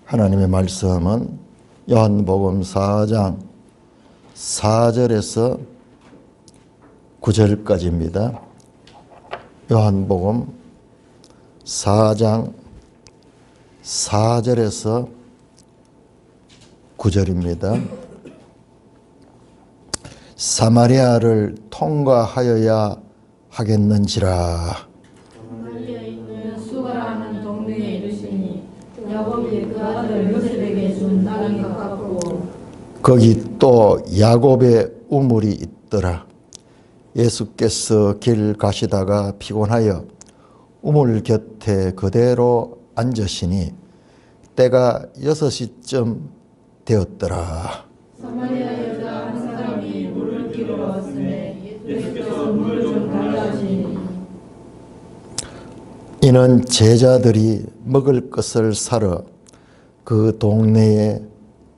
하나님의 말씀은 요한복음 4장 4절에서 9절까지입니다. 요한복음 4장 4절에서 9절입니다. 사마리아를 통과하여야 하겠는지라. 갈릴리에 있는 수가라는 동네에 이르시니 야곱이 그 아들 요셉에게 준 땅이 가깝고 거기 또 야곱의 우물이 있더라. 예수께서 길 가시다가 피곤하여 우물 곁에 그대로 앉으시니 때가 6시쯤 되었더라. 사마리아 여자 한 사람이 물을 끼러 왔으매 예수께서 물을 좀 달라 하시니 이는 제자들이 먹을 것을 사러 그 동네에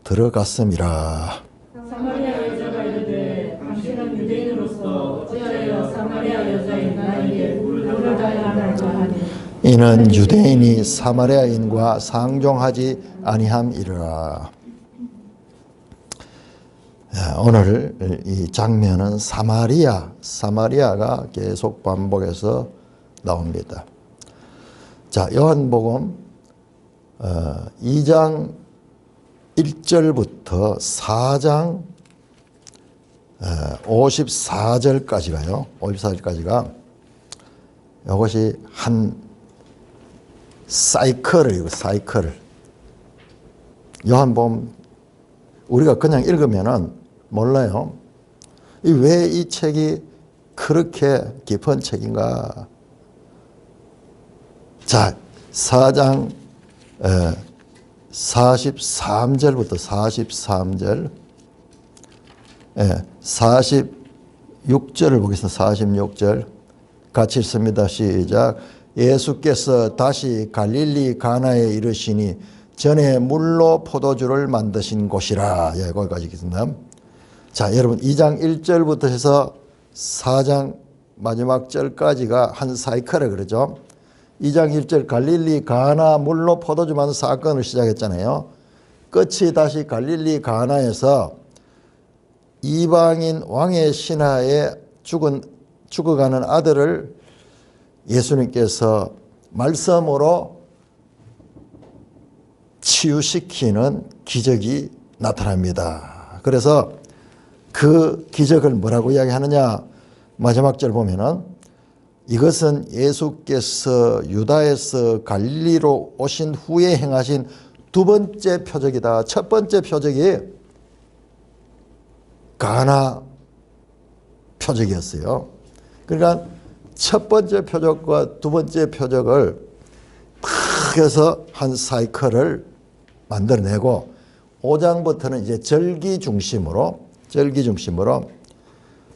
들어갔음이라. 사마리아 여자가 이르되 당신은 유대인으로서 어찌하여 사마리아 여자인 나에게 물을 달라 하나이까 하니 이는 유대인이 사마리아인과 상종하지 아니함이라. 오늘 이 장면은 사마리아가 계속 반복해서 나옵니다. 자, 요한복음 2장 1절부터 4장 54절까지가요. 54절까지가 이것이 한 사이클을 요한복음 우리가 그냥 읽으면은 몰라요. 왜 이 책이 그렇게 깊은 책인가? 자, 4장 43절부터 43절 46절을 보겠습니다. 46절 같이 읽습니다. 시작. 예수께서 다시 갈릴리 가나에 이르시니 전에 물로 포도주를 만드신 곳이라. 거기까지 있습니다. 자, 여러분 2장 1절부터 해서 4장 마지막 절까지가 한 사이클을 그러죠. 2장 1절 갈릴리 가나 물로 포도주 만든 사건을 시작했잖아요. 끝이 다시 갈릴리 가나에서 이방인 왕의 신하에 죽어가는 아들을 예수님께서 말씀으로 치유시키는 기적이 나타납니다. 그래서 그 기적을 뭐라고 이야기하느냐? 마지막 절 보면은 이것은 예수께서 유다에서 갈릴리로 오신 후에 행하신 두 번째 표적이다. 첫 번째 표적이 가나 표적이었어요. 그러니까 첫 번째 표적과 두 번째 표적을 탁 해서 한 사이클을 만들어내고 5장부터는 이제 절기 중심으로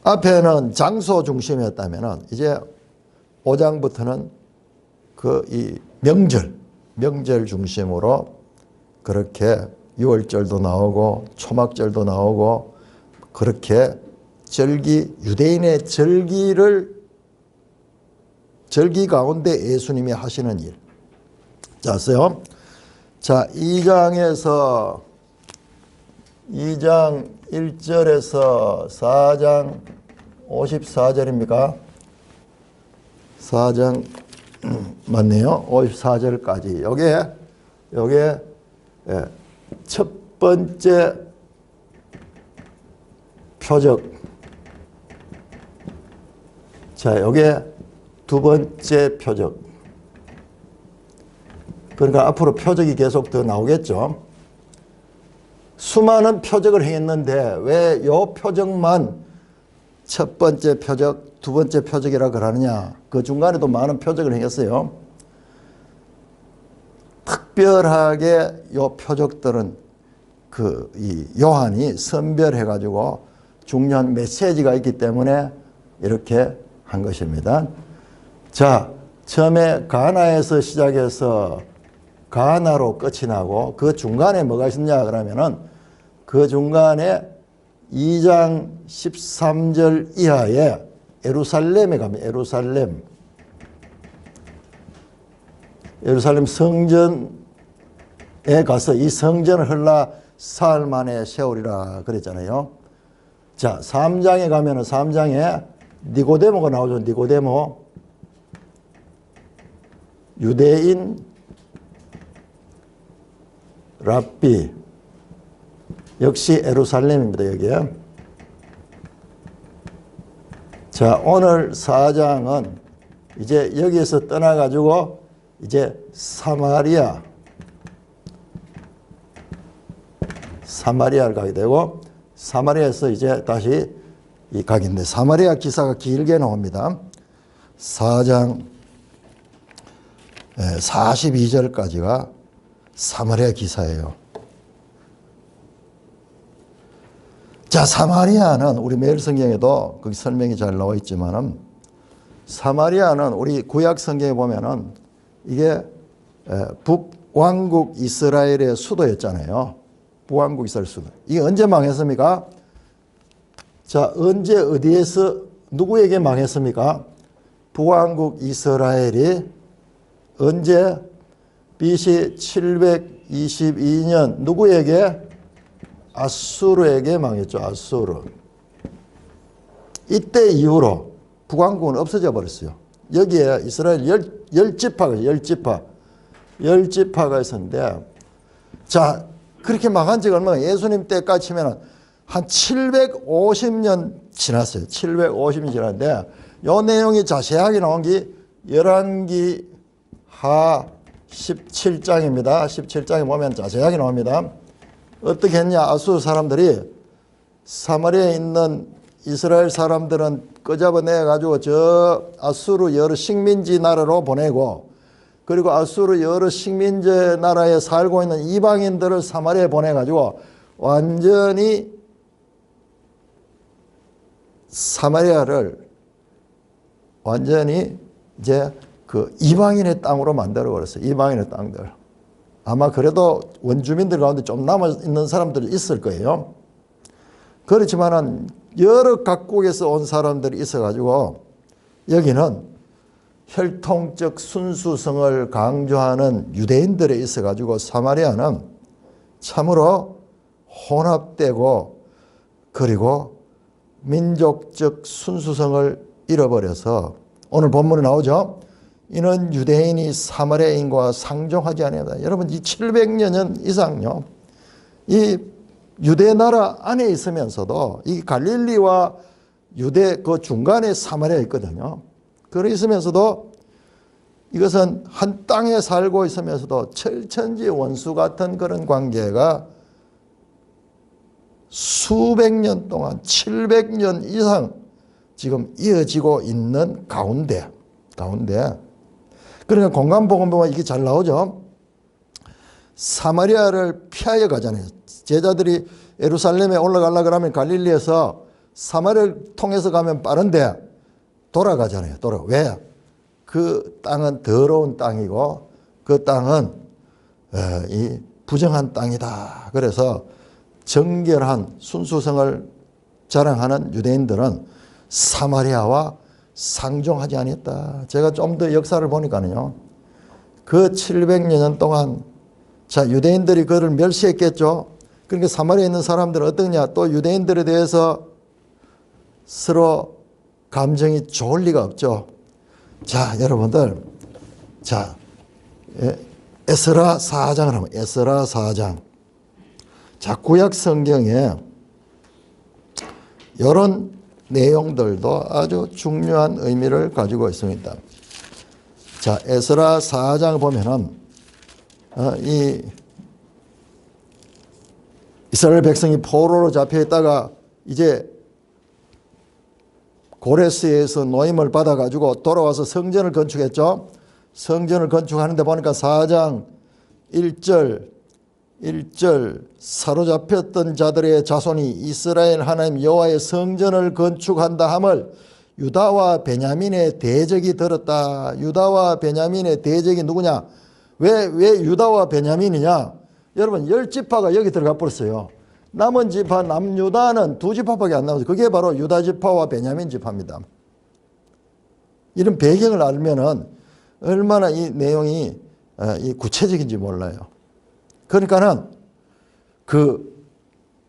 앞에는 장소 중심이었다면은 이제 5장부터는 이 명절 중심으로 그렇게 6월절도 나오고 초막절도 나오고 그렇게 유대인의 절기 가운데 예수님이 하시는 일. 자, 아세요? 자, 2장 1절에서 4장 54절입니까? 4장 맞네요. 54절까지. 요게 첫 번째 표적. 자, 요게 두 번째 표적. 그러니까 앞으로 표적이 계속 더 나오겠죠. 수많은 표적을 행했는데 왜 요 표적만 첫 번째 표적, 두 번째 표적이라 그러느냐? 그 중간에도 많은 표적을 행했어요. 특별하게 요 표적들은 이 요한이 선별해가지고 중요한 메시지가 있기 때문에 이렇게 한 것입니다. 자, 처음에 가나에서 시작해서 가나로 끝이 나고 그 중간에 뭐가 있었냐 그러면은 그 중간에 2장 13절 이하에 예루살렘에 가면 예루살렘 성전 가서 이 성전을 헐라 사흘 만에 세우리라 그랬잖아요. 자, 3장에 가면은 3장에 니고데모가 나오죠. 니고데모. 유대인 랍비. 역시 예루살렘입니다. 여기에. 자, 오늘 4장은 이제 여기에서 떠나가지고 이제 사마리아를 가게 되고, 사마리아에서 이제 다시 이 가게인데, 사마리아 기사가 길게 나옵니다. 4장 42절까지가 사마리아 기사예요. 자, 사마리아는 우리 매일 성경에도 거기 설명이 잘 나와 있지만은, 사마리아는 우리 구약 성경에 보면은 이게 북왕국 이스라엘의 수도였잖아요. 북왕국 이스라엘 수도. 이게 언제 망했습니까? 자, 언제 어디에서 누구에게 망했습니까? 북왕국 이스라엘이 언제? BC 722년 누구에게? 아수르에게 망했죠. 아수르. 이때 이후로 북왕국은 없어져 버렸어요. 여기에 이스라엘 열 지파가 있었는데, 자, 그렇게 망한 지가 얼마나, 예수님 때까지 치면 한 750년 지났어요. 750년 지났는데, 요 내용이 자세하게 나온 게 열왕기 하 17장입니다. 17장에 보면 자세하게 나옵니다. 어떻게 했냐? 아수르 사람들이 사마리아에 있는 이스라엘 사람들은 끄잡아내가지고 저 아수르 여러 식민지 나라로 보내고, 그리고 아수르 여러 식민지 나라에 살고 있는 이방인들을 사마리아에 보내가지고 완전히 사마리아를 완전히 이제 그 이방인의 땅으로 만들어 버렸어요. 이방인의 땅들. 아마 그래도 원주민들 가운데 좀 남아있는 사람들이 있을 거예요. 그렇지만은 여러 각국에서 온 사람들이 있어가지고, 여기는 혈통적 순수성을 강조하는 유대인들이 있어가지고, 사마리아는 참으로 혼합되고, 그리고 민족적 순수성을 잃어버려서, 오늘 본문에 나오죠. 이는 유대인이 사마리아인과 상종하지 아니하다. 여러분, 이 700년 이상요, 이 유대 나라 안에 있으면서도 이 갈릴리와 유대 그 중간에 사마리아 있거든요. 그래 있으면서도 이것은 한 땅에 살고 있으면서도 철천지 원수 같은 그런 관계가 수백 년 동안 700년 이상 지금 이어지고 있는 가운데 그러니까 공간복음 보면 이게 잘 나오죠. 사마리아를 피하여 가잖아요. 제자들이 예루살렘에 올라가려고 하면 갈릴리에서 사마리아를 통해서 가면 빠른데 돌아가잖아요. 왜? 그 땅은 더러운 땅이고 그 땅은 이 부정한 땅이다. 그래서 정결한 순수성을 자랑하는 유대인들은 사마리아와 상종하지 아니했다. 제가 좀 더 역사를 보니까는요, 그 700년 동안 자, 유대인들이 그를 멸시했겠죠. 그러니까 사마리아에 있는 사람들은 어떠냐? 또 유대인들에 대해서 서로 감정이 좋을 리가 없죠. 자, 여러분들, 자, 에스라 4장을 하면 에스라 4장. 자, 구약 성경에 이런 내용들도 아주 중요한 의미를 가지고 있습니다. 자, 에스라 4장을 보면은 이 이스라엘 백성이 포로로 잡혀 있다가 이제 고레스에서 노임을 받아가지고 돌아와서 성전을 건축했죠. 성전을 건축하는데 보니까 4장 1절 사로잡혔던 자들의 자손이 이스라엘 하나님 여호와의 성전을 건축한다 함을 유다와 베냐민의 대적이 들었다. 유다와 베냐민의 대적이 누구냐? 왜 유다와 베냐민이냐? 여러분, 10지파가 여기 들어가 버렸어요. 남은 지파 남유다는 2지파밖에 안 남았어요. 그게 바로 유다 지파와 베냐민 지파입니다. 이런 배경을 알면은 얼마나 이 내용이 구체적인지 몰라요. 그러니까는 그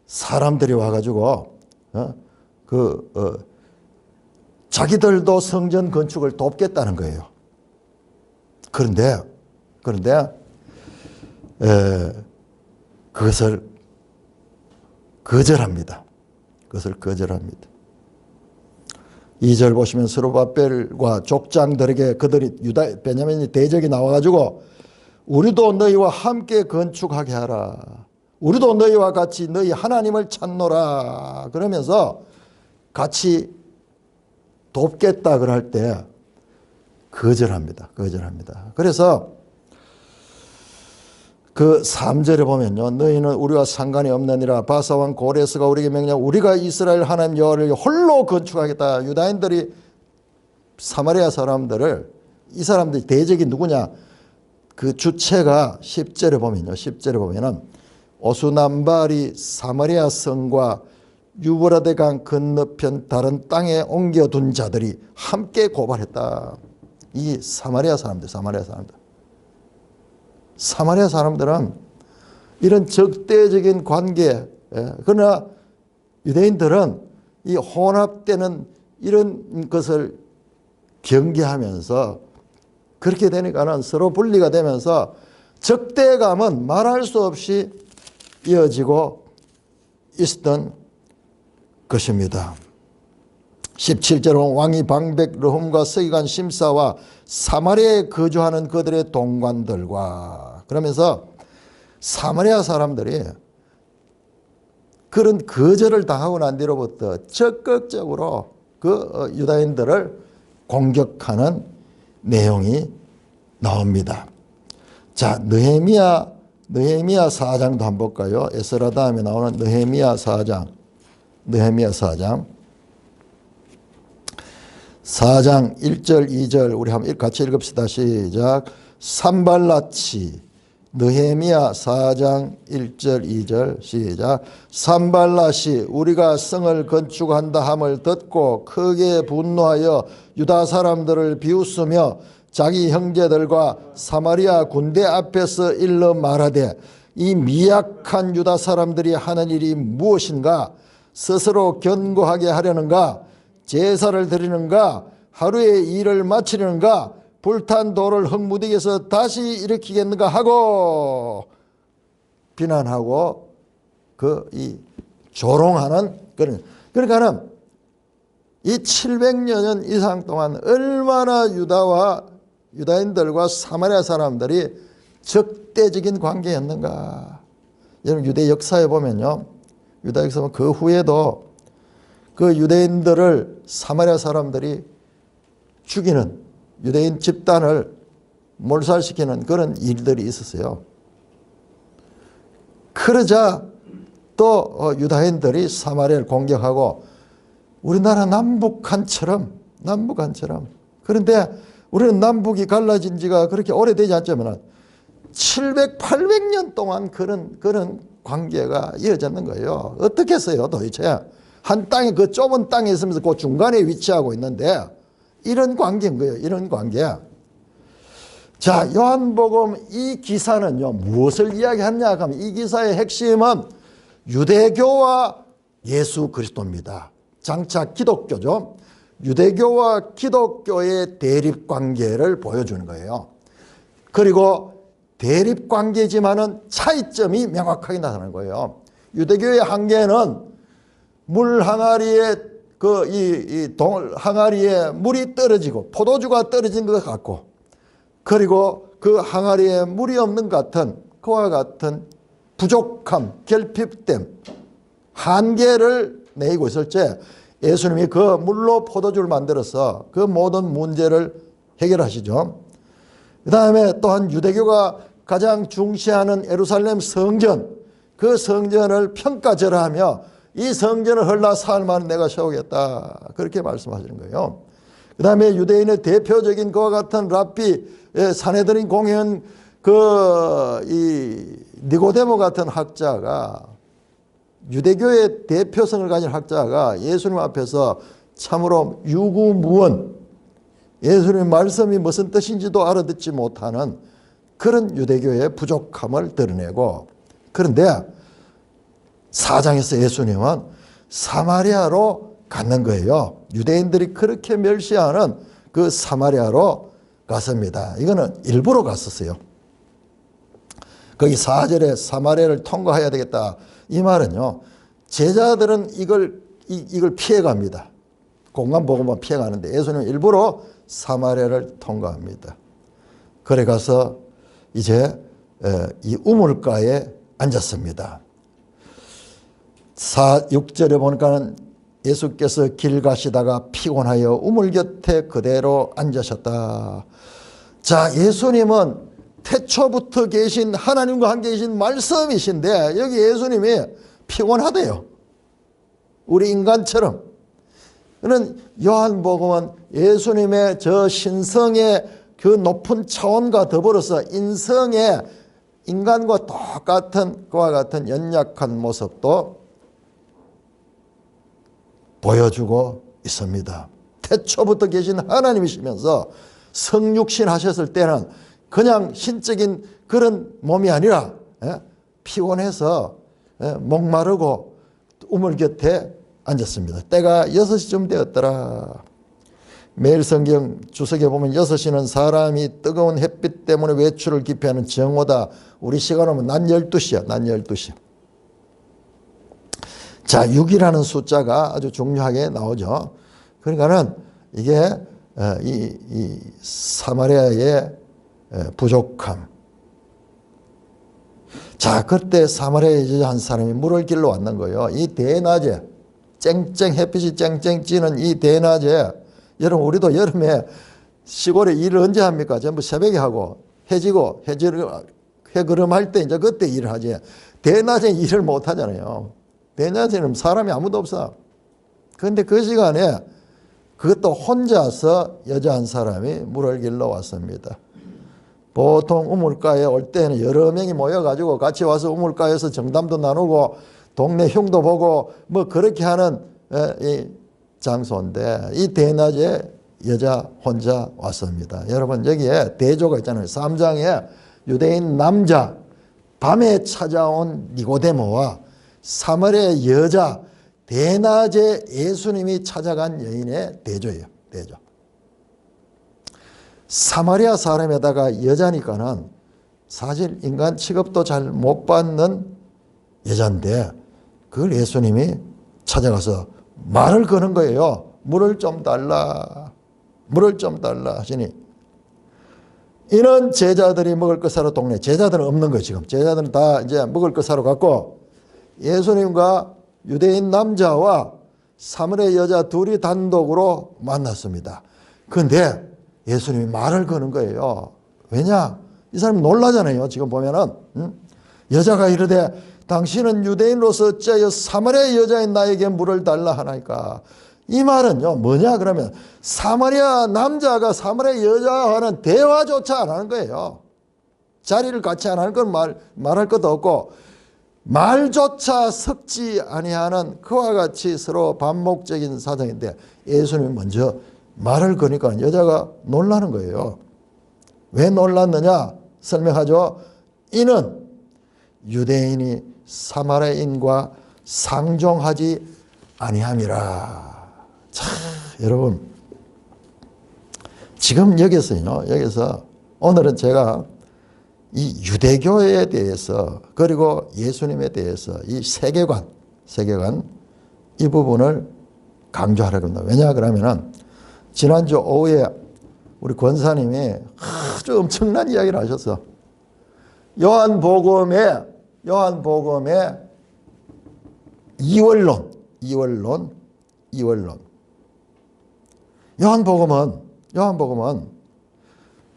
사람들이 와가지고 자기들도 성전 건축을 돕겠다는 거예요. 그런데 그것을 거절합니다. 2절 보시면 스룹바벨과 족장들에게 그들이 베냐민이 대적이 나와가지고 우리도 너희와 함께 건축하게 하라. 우리도 너희와 같이 너희 하나님을 찾노라. 그러면서 같이 돕겠다 그럴 때 거절합니다. 그래서 그 3절에 보면요. 너희는 우리와 상관이 없느니라. 바사왕 고레스가 우리에게 명령 우리가 이스라엘 하나님 여호와를 홀로 건축하겠다. 유다인들이 사마리아 사람들을 이 사람들이 대적이 누구냐? 그 주체가 10절에 보면은 오수남발이 사마리아 성과 유브라데강 건너편 다른 땅에 옮겨둔 자들이 함께 고발했다. 이 사마리아 사람들은 이런 적대적인 관계, 그러나 유대인들은 이 혼합되는 이런 것을 경계하면서 그렇게 되니까는 서로 분리가 되면서 적대감은 말할 수 없이 이어지고 있었던 것입니다. 17절은 왕이 방백 르훔과 서기관 심사와 사마리아에 거주하는 그들의 동관들과 그러면서 사마리아 사람들이 그런 거절을 당하고 난 뒤로부터 적극적으로 그 유다인들을 공격하는 내용이 나옵니다. 자, 느헤미야 4장도 한번 볼까요? 에스라 다음에 나오는 느헤미야 4장 1절 2절 우리 한번 같이 읽읍시다. 시작. 산발라치 느헤미야 4장 1절 2절 시작. 산발라시 우리가 성을 건축한다 함을 듣고 크게 분노하여 유다 사람들을 비웃으며 자기 형제들과 사마리아 군대 앞에서 일러 말하되 이 미약한 유다 사람들이 하는 일이 무엇인가? 스스로 견고하게 하려는가? 제사를 드리는가? 하루의 일을 마치려는가? 불탄 돌을 흙무더기에서 다시 일으키겠는가 하고 비난하고 이 조롱하는 그런. 그러니까는 이 700여 년 이상 동안 얼마나 유다인들과 사마리아 사람들이 적대적인 관계였는가. 여러분 유대 역사에 보면요. 유다 역사에 보면 그 후에도 그 유대인들을 사마리아 사람들이 죽이는 유대인 집단을 몰살시키는 그런 일들이 있었어요. 그러자 또 유다인들이 사마리아를 공격하고 우리나라 남북한처럼 그런데 우리는 남북이 갈라진 지가 그렇게 오래되지 않지만 700, 800년 동안 그런 관계가 이어졌는 거예요. 어떻게 했어요 도대체? 한 땅에 그 좁은 땅에 있으면서 그 중간에 위치하고 있는데 이런 관계인 거예요. 이런 관계. 자, 요한복음 이 기사는요 무엇을 이야기하냐 하면 이 기사의 핵심은 유대교와 예수 그리스도입니다. 장차 기독교죠. 유대교와 기독교의 대립관계를 보여주는 거예요. 그리고 대립관계지만은 차이점이 명확하게 나타나는 거예요. 유대교의 한계는 물 항아리에 항아리에 물이 떨어지고 포도주가 떨어진 것 같고 그리고 그 항아리에 물이 없는 그와 같은 부족함, 결핍됨, 한계를 내고 있을 때 예수님이 그 물로 포도주를 만들어서 그 모든 문제를 해결하시죠. 그 다음에 또한 유대교가 가장 중시하는 예루살렘 성전, 그 성전을 평가절하하며 이 성전을 헐라 살만은 내가 세우겠다. 그렇게 말씀하시는 거예요. 그 다음에 유대인의 대표적인 그와 같은 랍비, 산헤드린 공회원 이 니고데모 같은 학자가 유대교의 대표성을 가진 학자가 예수님 앞에서 참으로 유구무원, 예수님의 말씀이 무슨 뜻인지도 알아듣지 못하는 그런 유대교의 부족함을 드러내고, 그런데 4장에서 예수님은 사마리아로 갔는 거예요. 유대인들이 그렇게 멸시하는 그 사마리아로 갔습니다. 이거는 일부러 갔었어요. 거기 4절에 사마리아를 통과해야 되겠다. 이 말은요, 제자들은 이걸 피해갑니다. 공간복음만 피해가는데 예수님은 일부러 사마리아를 통과합니다. 그래 가서 이제 이 우물가에 앉았습니다. 6절에 보니까는 예수께서 길 가시다가 피곤하여 우물 곁에 그대로 앉으셨다. 자, 예수님은 태초부터 계신 하나님과 함께 계신 말씀이신데 여기 예수님이 피곤하대요. 우리 인간처럼. 그는 요한복음은 예수님의 저 신성의 그 높은 차원과 더불어서 인성의 인간과 똑같은 그와 같은 연약한 모습도 보여주고 있습니다. 태초부터 계신 하나님이시면서 성육신 하셨을 때는 그냥 신적인 그런 몸이 아니라 피곤해서 목마르고 우물 곁에 앉았습니다. 때가 6시쯤 되었더라. 매일 성경 주석에 보면 6시는 사람이 뜨거운 햇빛 때문에 외출을 기피하는 정오다. 우리 시간으로 낮 12시야. 낮 12시. 자, 6이라는 숫자가 아주 중요하게 나오죠. 그러니까는 이게 이 사마리아의 부족함. 자, 그때 사마리아에 한 사람이 물을 길러 왔는 거예요. 이 대낮에 햇빛이 쨍쨍 찌는 이 대낮에, 여러분 우리도 여름에 시골에 일을 언제 합니까? 전부 새벽에 하고 해그름할 때 이제 그때 일을 하지. 대낮에 일을 못 하잖아요. 대낮에는 사람이 아무도 없어. 그런데 그 시간에 그것도 혼자서 여자 한 사람이 물을 길러 왔습니다. 보통 우물가에 올 때는 여러 명이 모여가지고 같이 와서 우물가에서 정담도 나누고 동네 흉도 보고 뭐 그렇게 하는 이 장소인데 이 대낮에 여자 혼자 왔습니다. 여러분 여기에 대조가 있잖아요. 3장에 유대인 남자 밤에 찾아온 니고데모와 사마리아 여자 대낮에 예수님이 찾아간 여인의 대조예요. 대조. 사마리아 사람에다가 여자니까는 사실 인간 취급도 잘 못 받는 여자인데 그걸 예수님이 찾아가서 말을 거는 거예요. 물을 좀 달라. 물을 좀 달라 하시니 이는 제자들이 먹을 것 사러 동네. 제자들은 없는 거예요. 지금 제자들은 다 이제 먹을 것 사러 갔고 예수님과 유대인 남자와 사마리아 여자 둘이 단독으로 만났습니다. 그런데 예수님이 말을 거는 거예요. 왜냐? 이 사람이 놀라잖아요. 지금 보면은 여자가 이르되 당신은 유대인으로서 어찌하여 사마리아 여자인 나에게 물을 달라 하나이까. 이 말은요 뭐냐 그러면 사마리아 남자가 사마리아 여자와는 대화조차 안 하는 거예요. 자리를 같이 안 하는 건 말할 것도 없고 말조차 섞지 아니하는 그와 같이 서로 반목적인 사정인데 예수님이 먼저 말을 거니까 여자가 놀라는 거예요. 왜 놀랐느냐 설명하죠. 이는 유대인이 사마리아인과 상종하지 아니함이라. 자, 여러분 지금 여기서 오늘은 제가 이 유대교에 대해서 그리고 예수님에 대해서 이 세계관 이 부분을 강조하려고 합니다. 왜냐 그러면은 지난주 오후에 우리 권사님이 아주 엄청난 이야기를 하셨어. 요한복음의 이원론. 요한복음은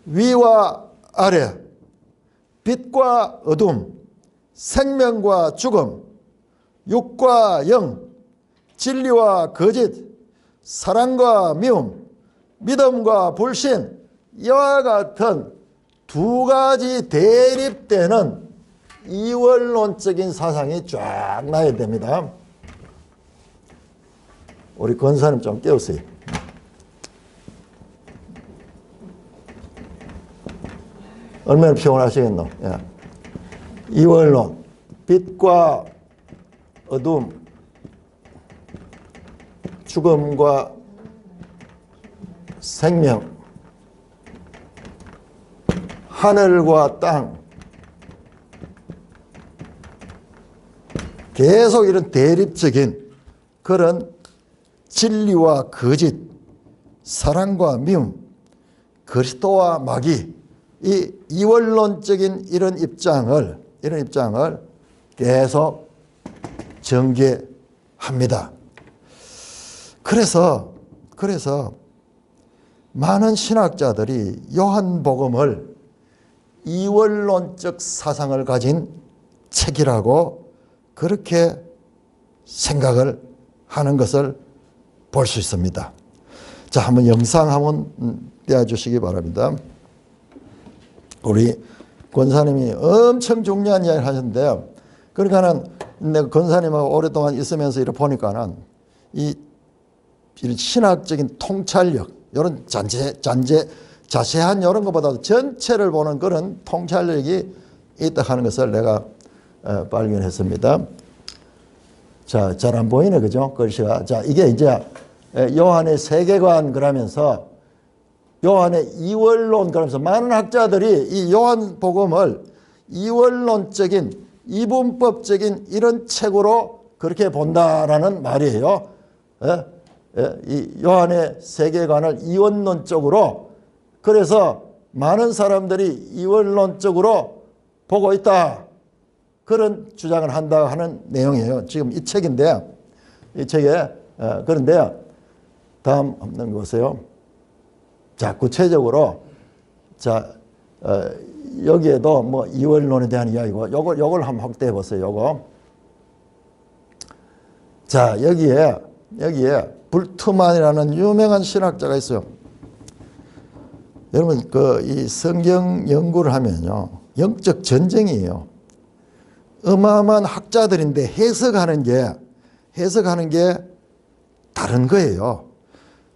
위와 아래, 빛과 어둠, 생명과 죽음, 육과 영, 진리와 거짓, 사랑과 미움, 믿음과 불신, 이와 같은 두 가지 대립되는 이원론적인 사상이 쫙 나야 됩니다. 우리 권사님 좀 깨우세요. 얼마나 피곤하시겠노? 예. 이원론, 빛과 어둠, 죽음과 생명, 하늘과 땅, 계속 이런 대립적인 그런 진리와 거짓, 사랑과 미움, 그리스도와 마귀, 이 이원론적인 이런 입장을 계속 전개합니다. 그래서 많은 신학자들이 요한복음을 이원론적 사상을 가진 책이라고 그렇게 생각을 하는 것을 볼 수 있습니다. 자, 한번 영상 한번 띄워주시기 바랍니다. 우리 권사님이 엄청 중요한 이야기를 하셨는데요. 그러니까는 내가 권사님하고 오랫동안 있으면서 이렇게 보니까는 이 신학적인 통찰력, 이런 자세한 이런 것보다도 전체를 보는 그런 통찰력이 있다 하는 것을 내가 발견했습니다. 자, 잘 안 보이네, 그죠? 글씨가. 자, 이게 이제 요한의 세계관 그러면서 요한의 이원론 그러면서 많은 학자들이 이 요한복음을 이원론적인 이분법적인 이런 책으로 그렇게 본다라는 말이에요. 이 요한의 세계관을 이원론적으로, 그래서 많은 사람들이 이원론적으로 보고 있다, 그런 주장을 한다 하는 내용이에요. 지금 이 책인데, 이 책에 그런데 다음 한번 보세요. 자, 구체적으로 자 여기에도 뭐 이원론에 대한 이야기고, 요걸 한번 확대해 보세요. 요거. 자, 여기에 불트만이라는 유명한 신학자가 있어요. 여러분 이 성경 연구를 하면요, 영적 전쟁이에요. 어마어마한 학자들인데 해석하는 게 다른 거예요.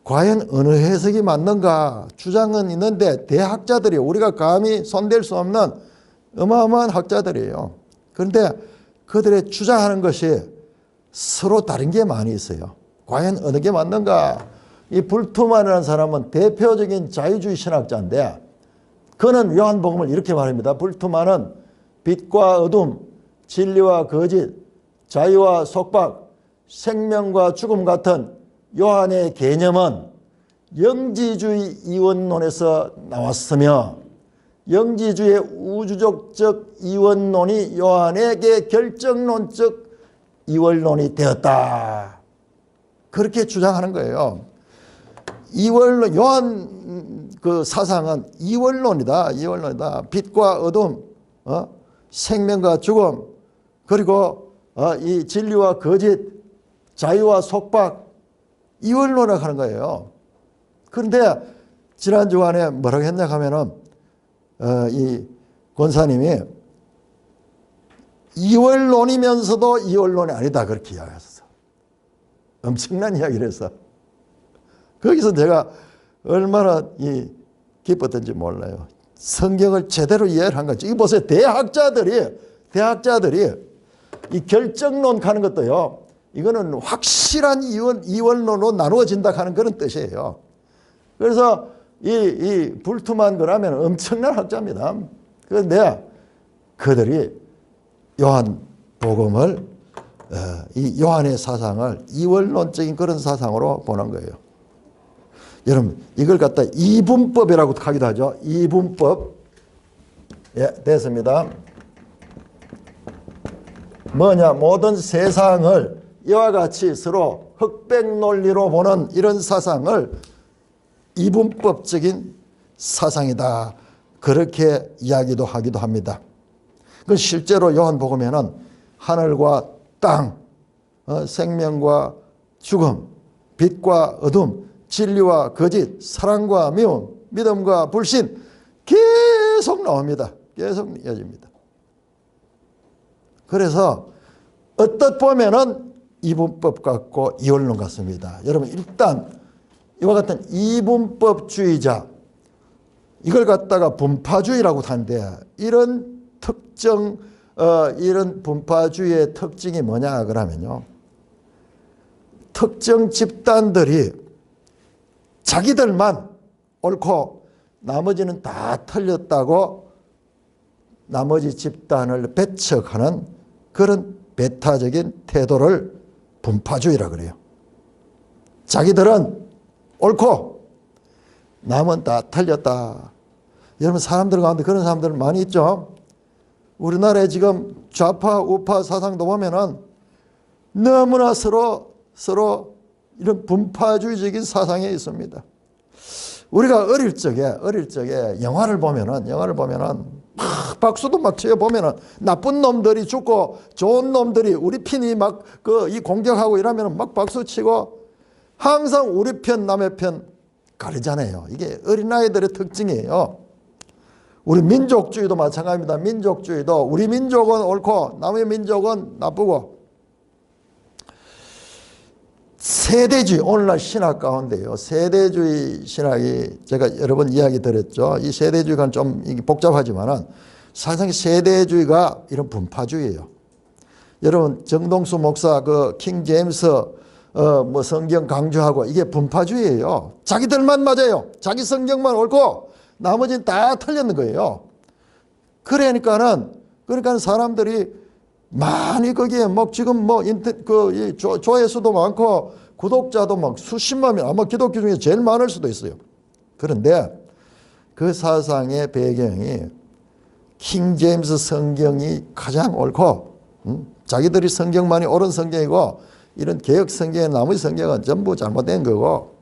과연 어느 해석이 맞는가 주장은 있는데, 대학자들이 우리가 감히 손댈 수 없는 어마어마한 학자들이에요. 그런데 그들의 주장하는 것이 서로 다른 게 많이 있어요. 과연 어느 게 맞는가? 이 불트만이라는 사람은 대표적인 자유주의 신학자인데, 그는 요한복음을 이렇게 말합니다. 불트만은 빛과 어둠, 진리와 거짓, 자유와 속박, 생명과 죽음 같은 요한의 개념은 영지주의 이원론에서 나왔으며, 영지주의 우주적적 이원론이 요한에게 결정론적 이원론이 되었다, 그렇게 주장하는 거예요. 이원론, 요한 그 사상은 이원론이다. 빛과 어둠, 생명과 죽음, 그리고 이 진리와 거짓, 자유와 속박, 이원론을 하는 거예요. 그런데 지난 주간에 뭐라고 했냐 하면은 이 권사님이 이원론이면서도 이원론이 아니다, 그렇게 이야기했어. 엄청난 이야기를 했어. 거기서 제가 얼마나 기뻤던지 몰라요. 성경을 제대로 이해를 한 거죠. 이 보세요. 대학자들이 이 결정론 가는 것도요, 이거는 확실한 이원론으로 나누어진다 하는 그런 뜻이에요. 그래서 이 불투만 거라면 엄청난 학자입니다. 그런데 그들이 요한복음을, 이 요한의 사상을 이원론적인 그런 사상으로 보는 거예요. 여러분, 이걸 갖다 이분법이라고 하기도 하죠. 이분법. 예, 됐습니다. 뭐냐, 모든 세상을 이와 같이 서로 흑백 논리로 보는 이런 사상을 이분법적인 사상이다, 그렇게 이야기도 하기도 합니다. 그 실제로 요한복음에는 하늘과 땅, 생명과 죽음, 빛과 어둠, 진리와 거짓, 사랑과 미움, 믿음과 불신 계속 나옵니다. 계속 이어집니다. 그래서 어떻게 보면은 이분법 같고 이원론 같습니다. 여러분, 일단 이와 같은 이분법주의자, 이걸 갖다가 분파주의라고 하는데, 이런 특정 이런 분파주의의 특징이 뭐냐 그러면요, 특정 집단들이 자기들만 옳고 나머지는 다 틀렸다고 나머지 집단을 배척하는 그런 배타적인 태도를 분파주의라 그래요. 자기들은 옳고 남은 다 틀렸다. 여러분, 사람들 가운데 그런 사람들 많이 있죠. 우리나라에 지금 좌파 우파 사상도 보면은 너무나 서로 이런 분파주의적인 사상에 있습니다. 우리가 어릴 적에 영화를 보면은 막 박수도 막 쳐요. 보면은 나쁜 놈들이 죽고 좋은 놈들이 우리 편이 막 이 공격하고 이러면은 막 박수 치고, 항상 우리 편 남의 편 가리잖아요. 이게 어린아이들의 특징이에요. 우리 민족주의도 마찬가지입니다. 민족주의도 우리 민족은 옳고 남의 민족은 나쁘고. 세대주의, 오늘날 신학 가운데요, 세대주의 신학이 제가 여러 번 이야기 드렸죠. 이 세대주의가 좀 복잡하지만은 사실상 세대주의가 이런 분파주의예요. 여러분, 정동수 목사 그 킹 제임스 뭐 성경 강조하고, 이게 분파주의예요. 자기들만 맞아요. 자기 성경만 옳고 나머지는 다 틀렸는 거예요. 그러니까 사람들이 많이 거기에 막 지금 뭐 조회수도 많고 구독자도 막 수십만 명, 아마 기독교 중에 제일 많을 수도 있어요. 그런데 그 사상의 배경이 킹 제임스 성경이 가장 옳고, 자기들이 성경만이 옳은 성경이고, 이런 개혁 성경의 나머지 성경은 전부 잘못된 거고,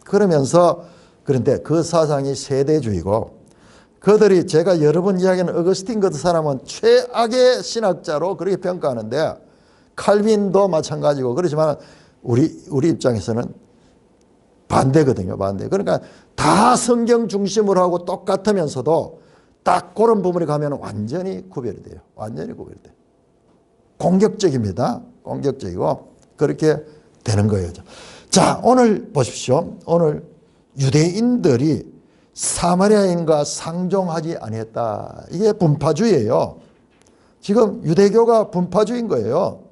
그러면서, 그런데 그 사상이 세대주의고, 그들이, 제가 여러 번 이야기하는 어거스틴 같은 사람은 최악의 신학자로 그렇게 평가하는데, 칼빈도 마찬가지고, 그렇지만 우리 입장에서는 반대거든요. 반대. 그러니까 다 성경 중심으로 하고 똑같으면서도 딱 그런 부분에 가면 완전히 구별이 돼요. 완전히 구별이 돼요. 공격적입니다. 공격적이고 그렇게 되는 거예요. 자, 오늘 보십시오. 오늘 유대인들이 사마리아인과 상종하지 아니했다. 이게 분파주의예요. 지금 유대교가 분파주의인 거예요.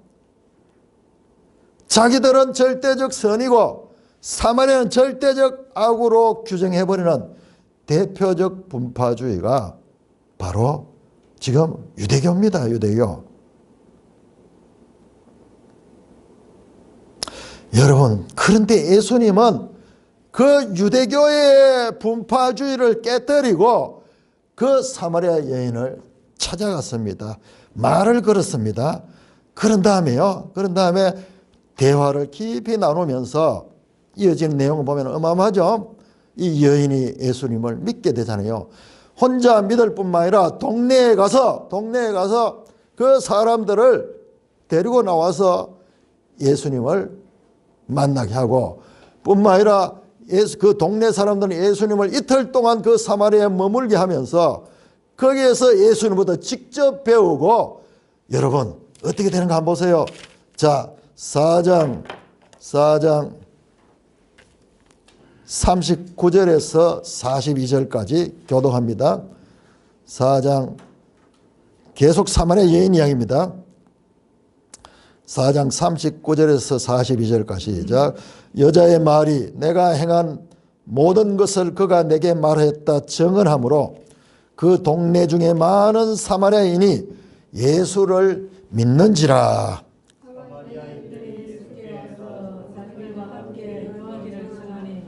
자기들은 절대적 선이고 사마리아는 절대적 악으로 규정해버리는 대표적 분파주의가 바로 지금 유대교입니다. 유대교. 여러분, 그런데 예수님은 그 유대교의 분파주의를 깨뜨리고 그 사마리아 여인을 찾아갔습니다. 말을 걸었습니다. 그런 다음에 대화를 깊이 나누면서 이어지는 내용을 보면 어마어마하죠. 이 여인이 예수님을 믿게 되잖아요. 혼자 믿을 뿐만 아니라 동네에 가서 그 사람들을 데리고 나와서 예수님을 만나게 하고, 뿐만 아니라 그 동네 사람들은 예수님을 이틀 동안 그 사마리아에 머물게 하면서 거기에서 예수님부터 직접 배우고, 여러분 어떻게 되는가 한번 보세요. 자, 4장 39절에서 42절까지 교독합니다. 4장 계속 사마리아 여인 이야기입니다. 4장 39절에서 42절까지 시작. 여자의 말이 내가 행한 모든 것을 그가 내게 말했다 증언하므로 그 동네 중에 많은 사마리아인이 예수를 믿는지라. 사마리아인들이 예수께 와서 자기들과 함께 요한기를 청하니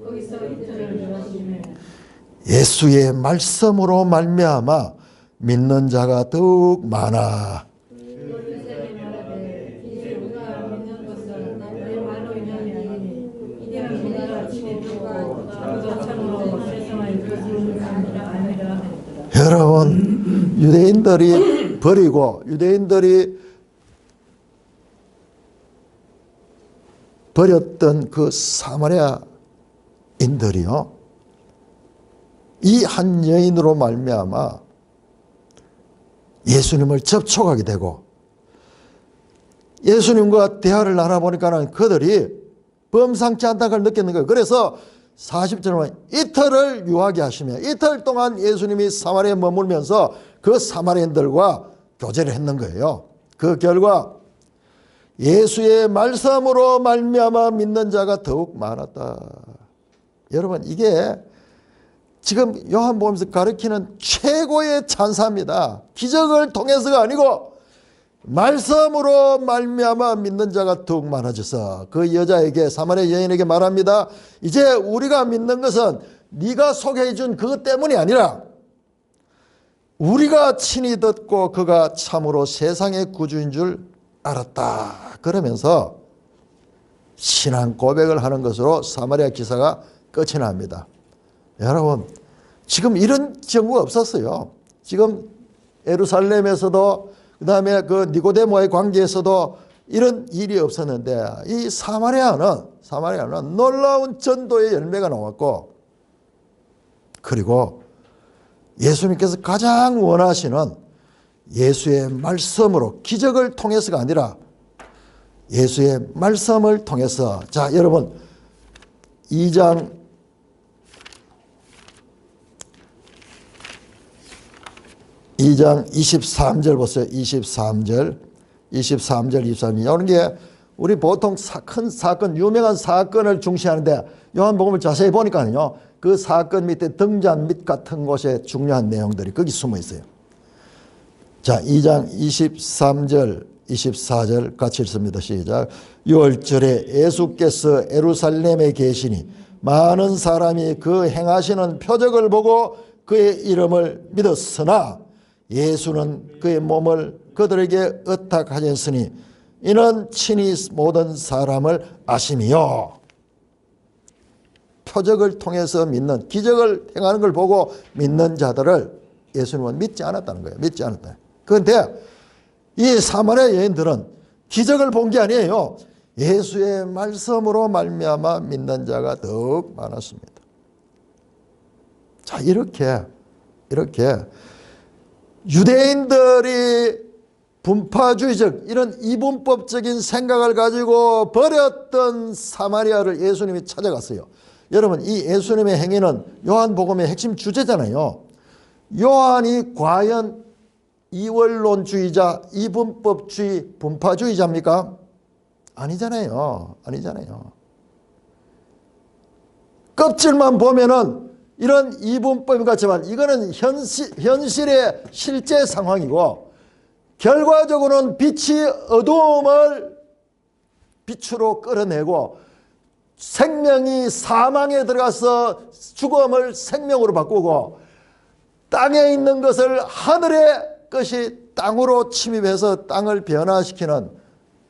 거기서 이틀을 누웠으며 예수의 말씀으로 말미암아 믿는 자가 더욱 많아. 요셉이 말하되 이제 우리가 믿는 것은 내 말로 인함이 아니니 이제는 우리가 친히 듣고 그가 참으로 세상을 이끄시는 자니라 아니라 하였더라. 여러분, 유대인들이 버렸던 그 사마리아인들이요, 이 한 여인으로 말미암아 예수님을 접촉하게 되고 예수님과 대화를 나눠보니까는 그들이 범상치 않다는 걸 느꼈는 거예요. 그래서 40절은 이틀을 유하게 하시며 이틀 동안 예수님이 사마리아에 머물면서 그 사마리아인들과 교제를 했는 거예요. 그 결과 예수의 말씀으로 말미암아 믿는 자가 더욱 많았다. 여러분, 이게 지금 요한복음에서 가르치는 최고의 찬사입니다. 기적을 통해서가 아니고 말씀으로 말미암아 믿는 자가 더욱 많아져서 그 여자에게, 사마리아 여인에게 말합니다. 이제 우리가 믿는 것은 네가 소개해 준 그것 때문이 아니라 우리가 친히 듣고 그가 참으로 세상의 구주인 줄 알았다. 그러면서 신앙 고백을 하는 것으로 사마리아 기사가 끝이 납니다. 여러분, 지금 이런 경우가 없었어요. 지금 예루살렘에서도 그 다음에 그 니고데모의 관계에서도 이런 일이 없었는데 이 사마리아는 놀라운 전도의 열매가 나왔고, 그리고 예수님께서 가장 원하시는 예수의 말씀으로, 기적을 통해서가 아니라 예수의 말씀을 통해서. 자, 여러분 2장 23절 보세요. 23절. 이런 게 우리 보통 큰 사건, 유명한 사건을 중시하는데 요한복음을 자세히 보니까요, 그 사건 밑에 등잔 밑 같은 곳에 중요한 내용들이 거기 숨어 있어요. 자, 2장 23절 24절 같이 읽습니다. 시작. 6월절에 예수께서 예루살렘에 계시니 많은 사람이 그 행하시는 표적을 보고 그의 이름을 믿었으나 예수는 그의 몸을 그들에게 의탁하셨으니 이는 친히 모든 사람을 아심이요. 표적을 통해서 믿는, 기적을 행하는 걸 보고 믿는 자들을 예수님은 믿지 않았다는 거예요. 믿지 않았다. 그런데 이 사마리아 여인들은 기적을 본 게 아니에요. 예수의 말씀으로 말미암아 믿는 자가 더욱 많았습니다. 자, 이렇게 유대인들이 분파주의적, 이런 이분법적인 생각을 가지고 버렸던 사마리아를 예수님이 찾아갔어요. 여러분, 이 예수님의 행위는 요한복음의 핵심 주제잖아요. 요한이 과연 이원론주의자, 이분법주의, 분파주의자입니까? 아니잖아요. 껍질만 보면은 이런 이분법인 것 같지만 이거는 현실의 실제 상황이고, 결과적으로는 빛이 어두움을 빛으로 끌어내고 생명이 사망에 들어가서 죽음을 생명으로 바꾸고, 땅에 있는 것을 하늘의 것이 땅으로 침입해서 땅을 변화시키는,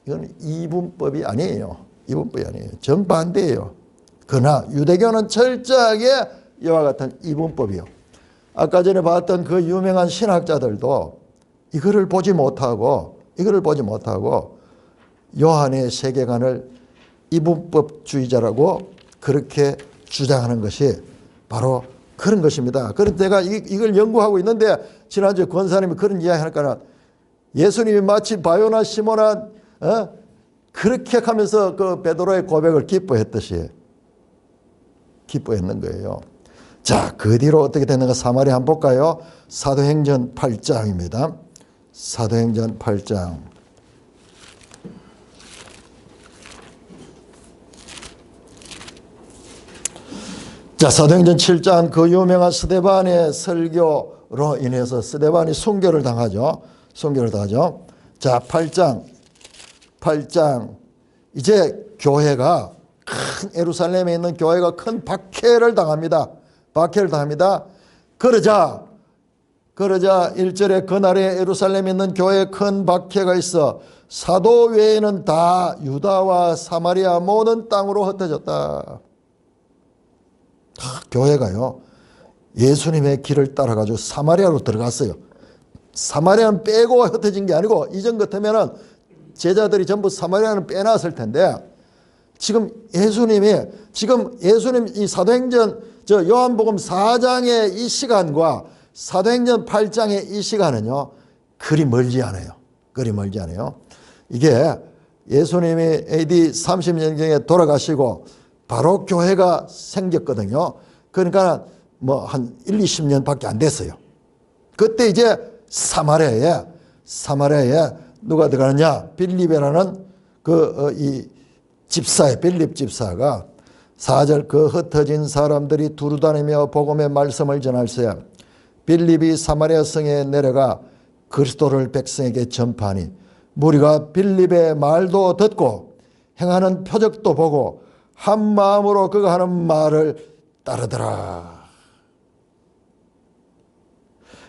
이건 이분법이 아니에요. 정반대예요. 그러나 유대교는 철저하게 이와 같은 이분법이요. 아까 전에 봤던 그 유명한 신학자들도 이거를 보지 못하고 요한의 세계관을 이분법주의자라고 그렇게 주장하는 것이 바로 그런 것입니다. 그런데 내가 이걸 연구하고 있는데 지난주에 권사님이 그런 이야기 하니까 예수님이 마치 바요나 시몬한 그렇게 하면서 그 베드로의 고백을 기뻐했듯이 기뻐했는 거예요. 자, 그 뒤로 어떻게 됐는가 사마리아 한번 볼까요? 사도행전 8장입니다. 사도행전 8장. 자, 사도행전 7장 그 유명한 스데반의 설교로 인해서 스데반이 순교를 당하죠. 자, 8장. 이제 교회가, 큰 예루살렘에 있는 교회가 큰 박해를 당합니다. 그러자 1절에 그날에 예루살렘에 있는 교회에 큰 박해가 있어 사도 외에는 다 유다와 사마리아 모든 땅으로 흩어졌다. 교회가요, 예수님의 길을 따라가지고 사마리아로 들어갔어요. 사마리아는 빼고 흩어진 게 아니고, 이전 같으면은 제자들이 전부 사마리아는 빼놨을 텐데, 지금 예수님 이 사도행전 요한복음 4장의 이 시간과 사도행전 8장의 이 시간은요, 그리 멀지 않아요. 이게 예수님이 AD 30년경에 돌아가시고 바로 교회가 생겼거든요. 그러니까 뭐 한 1, 20년밖에 안 됐어요. 그때 이제 사마리아에 누가 들어가느냐? 빌립이라는 이 집사의 빌립 집사가 4절 그 흩어진 사람들이 두루 다니며 복음의 말씀을 전할세 빌립이 사마리아 성에 내려가 그리스도를 백성에게 전파하니 무리가 빌립의 말도 듣고 행하는 표적도 보고 한 마음으로 그가 하는 말을 따르더라.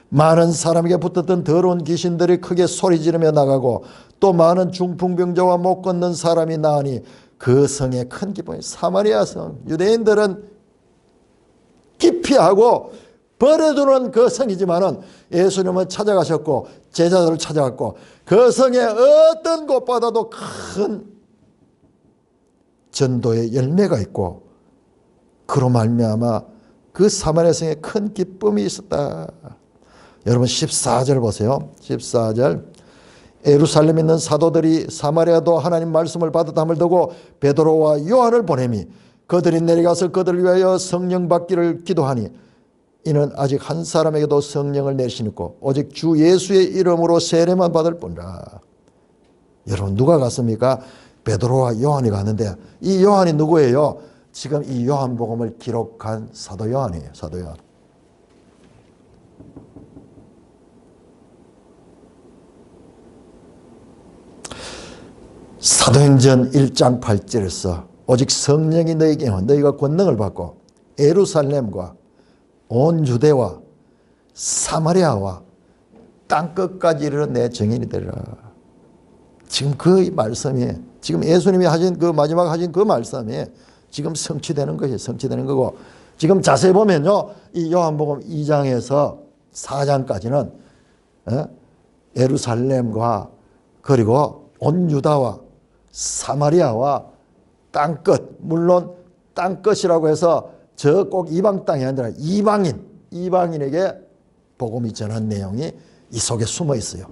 많은 사람에게 붙었던 더러운 귀신들이 크게 소리 지르며 나가고 또 많은 중풍병자와 못 걷는 사람이 나으니 그 성에 큰 기쁨이 사마리아 성 유대인들은 기피하고 버려두는 그 성이지만은 예수님은 찾아가셨고 제자들을 찾아갔고 그 성에 어떤 곳보다도 큰 전도의 열매가 있고 그로 말미암아 그 사마리아 성에 큰 기쁨이 있었다. 여러분 14절 보세요. 14절 예루살렘에 있는 사도들이 사마리아도 하나님 말씀을 받았다함을 두고 베드로와 요한을 보내미 그들이 내려가서 그들을 위하여 성령 받기를 기도하니 이는 아직 한 사람에게도 성령을 내리시고 오직 주 예수의 이름으로 세례만 받을 뿐이라. 여러분 누가 갔습니까? 베드로와 요한이 갔는데 이 요한이 누구예요? 지금 이 요한복음을 기록한 사도 요한이에요. 사도 요한. 사도행전 1장 8절에서 오직 성령이 너희에게 너희가 권능을 받고 예루살렘과 온 유대와 사마리아와 땅끝까지 이르러 내 증인이 되리라. 지금 그 말씀이 지금 예수님이 하신 그 마지막 하신 그 말씀이 지금 성취되는 것이 성취되는 거고 지금 자세히 보면요. 이 요한복음 2장에서 4장까지는 예루살렘과 그리고 온 유다와 사마리아와 땅끝 물론 땅끝이라고 해서 저 꼭 이방 땅이 아니라 이방인에게 복음이 전한 내용이 이 속에 숨어 있어요.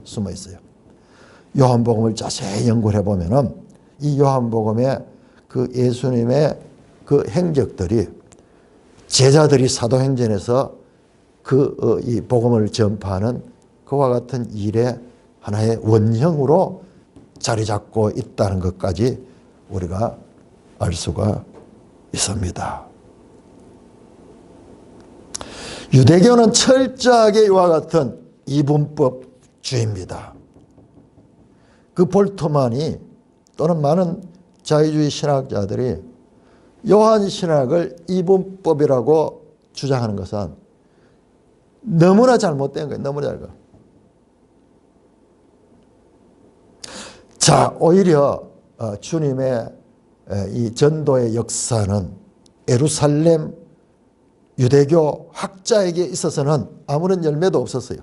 요한복음을 자세히 연구를 해보면은 이 요한복음의 그 예수님의 그 행적들이 제자들이 사도행전에서 이 복음을 전파하는 그와 같은 일의 하나의 원형으로 자리 잡고 있다는 것까지 우리가 알 수가 있습니다. 유대교는 철저하게 이와 같은 이분법주의입니다. 그 볼트만이 또는 많은 자유주의 신학자들이 요한 신학을 이분법이라고 주장하는 것은 너무나 잘못된 거예요. 너무나 잘못된 거예요. 자, 오히려 주님의 이 전도의 역사는 예루살렘 유대교 학자에게 있어서는 아무런 열매도 없었어요.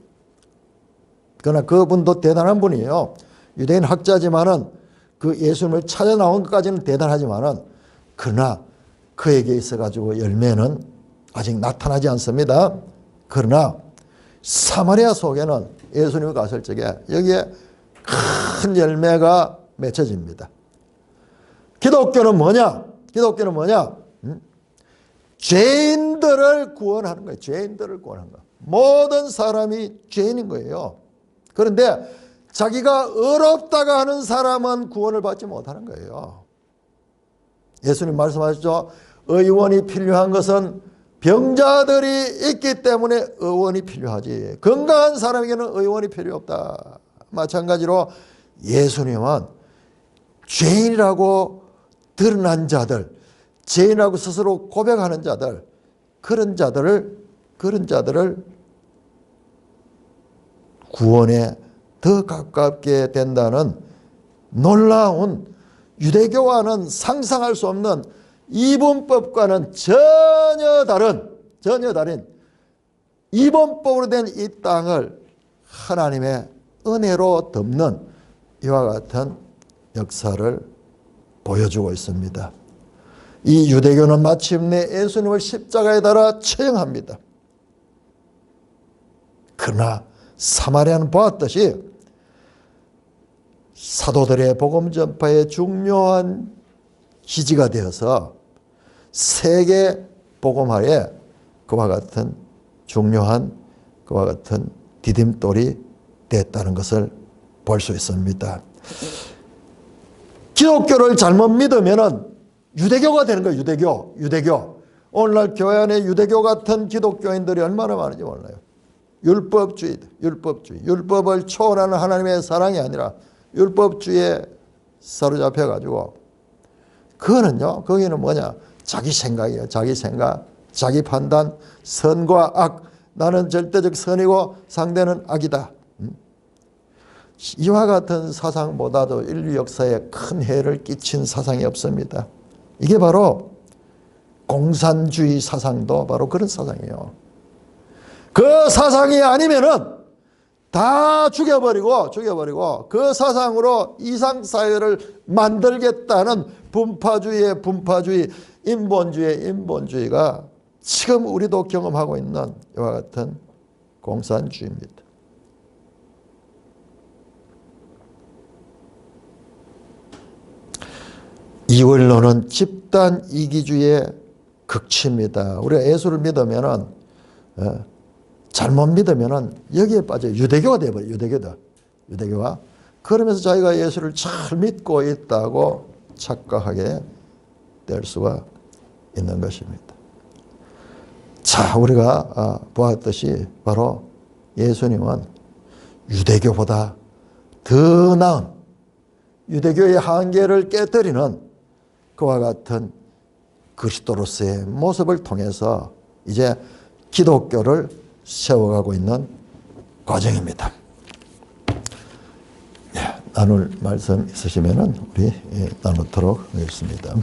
그러나 그분도 대단한 분이에요. 유대인 학자지만은 그 예수님을 찾아 나온 것까지는 대단하지만은 그러나 그에게 있어가지고 열매는 아직 나타나지 않습니다. 그러나 사마리아 속에는 예수님이 갔을 적에 여기에 큰 열매가 맺혀집니다. 기독교는 뭐냐? 죄인들을 구원하는 거예요. 죄인들을 구원하는 거예요. 모든 사람이 죄인인 거예요. 그런데 자기가 의롭다가 하는 사람은 구원을 받지 못하는 거예요. 예수님 말씀하셨죠. 의원이 필요한 것은 병자들이 있기 때문에 의원이 필요하지. 건강한 사람에게는 의원이 필요 없다. 마찬가지로 예수님은 죄인이라고 드러난 자들, 죄인이라고 스스로 고백하는 자들, 그런 자들을 구원에 더 가깝게 된다는 놀라운 유대교와는 상상할 수 없는 이분법과는 전혀 다른 이분법으로 된 이 땅을 하나님의 은혜로 덮는 이와 같은 역사를 보여주고 있습니다. 이 유대교는 마침내 예수님을 십자가에 달아 처형합니다. 그러나 사마리아는 보았듯이 사도들의 복음 전파의 중요한 기지가 되어서 세계 복음화에 그와 같은 중요한 그와 같은 디딤돌이 됐다는 것을 볼 수 있습니다. 기독교를 잘못 믿으면은 유대교가 되는 거예요. 유대교. 오늘날 교회 안에 유대교 같은 기독교인들이 얼마나 많은지 몰라요. 율법주의. 율법을 초월하는 하나님의 사랑이 아니라 율법주의에 사로잡혀 가지고 그거는요. 거기는 뭐냐? 자기 생각이에요. 자기 생각, 자기 판단, 선과 악. 나는 절대적 선이고 상대는 악이다. 이와 같은 사상보다도 인류 역사에 큰 해를 끼친 사상이 없습니다. 이게 바로 공산주의 사상도 바로 그런 사상이에요. 그 사상이 아니면은 다 죽여버리고 그 사상으로 이상사회를 만들겠다는 분파주의, 인본주의가 지금 우리도 경험하고 있는 이와 같은 공산주의입니다. 이원론은 집단 이기주의의 극치입니다. 우리가 예수를 믿으면은 잘못 믿으면은 여기에 빠져 유대교가 되어버려요. 유대교가. 그러면서 자기가 예수를 잘 믿고 있다고 착각하게 될 수가 있는 것입니다. 자, 우리가 보았듯이 바로 예수님은 유대교보다 더 나은 유대교의 한계를 깨뜨리는 그와 같은 그리스도로서의 모습을 통해서 이제 기독교를 세워가고 있는 과정입니다. 나눌 말씀 있으시면 우리 나누도록 하겠습니다.